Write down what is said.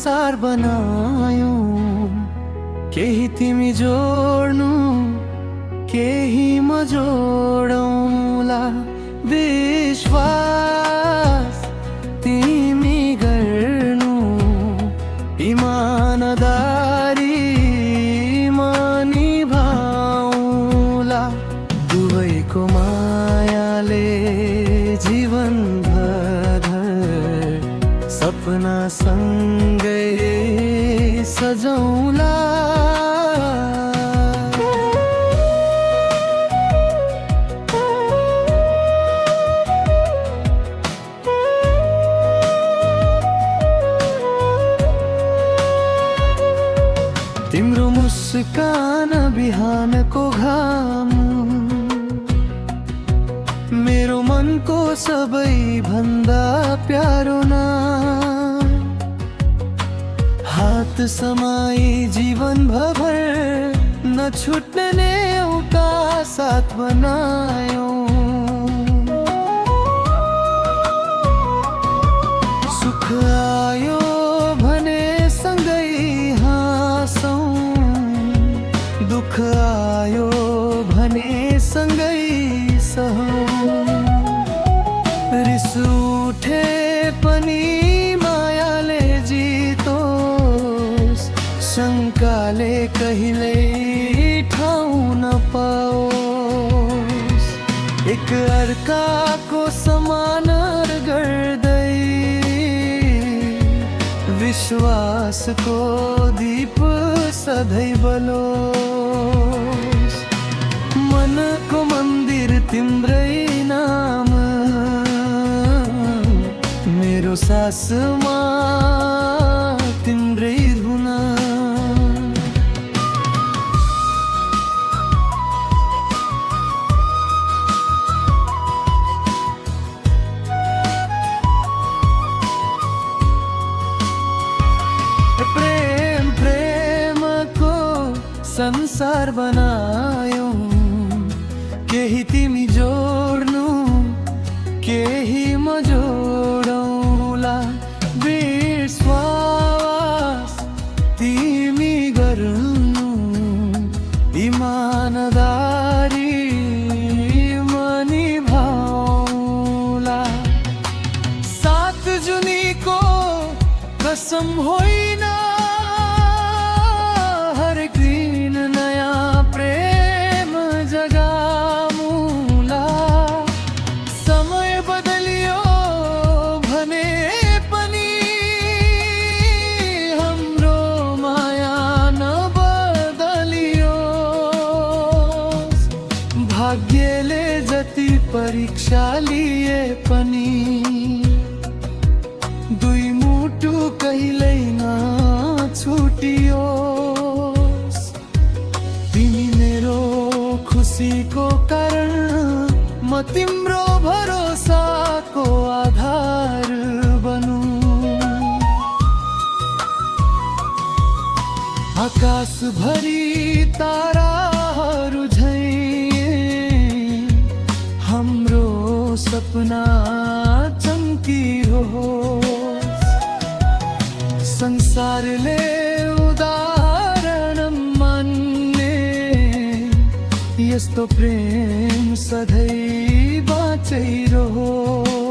संसार बनायौ, केही तिमी जोड्नु केही म जोडौँला। विश्वास तिमी गर्नु, इमानदारी म निभाउँला। दुवैको मायाले जीवन भर सपना सँगै सजौँला। तिम्रो मुस्कान बिहानको घाम, मेरो मनको सबैभन्दा प्यारो नाम। हात समाई जीवन भर नछुट्ने एउटा साथ बनायौ। सुख आयो भने सँगै हाँसौँ, दुख आयो भने सँगै सहौँ। रिस उठे पनि मायाले जितोस्, शङ्काले कहिल्यै ठाउँ नपाओस्। एक अर्काको सम्मान गर्दै विश्वासको दीप सधैँ बलोस्। मनको मन्दिर तिम्रै नाम, मेरो सासमा तिम्रै धुन। प्रेम प्रेमको संसार बनायौ, केही तिमी जोड्नु केही म जोडौँला। विश्वास तिमी गर्नु, इमानदारी म निभाउँला। 7 जुनीको कसम होइन, हरेक दिन नयाँ प्रेम जगाउँला। समय बदलियो भने पनि हाम्रो माया नबदलियोस्। भाग्यले जति परीक्षा लिए पनि दुई मुटु कहिल्यै नछुटियोस्। तिमी मेरो खुसीको कारण, म तिम्रो भरोसाको आधार बनूं। आकाश भरी ताराहरू झैं हाम्रो सपना चम्कियोस्। संसारले उदाहरण मान्ने यस्तो प्रेम सधैँ बाँचिरहोस्।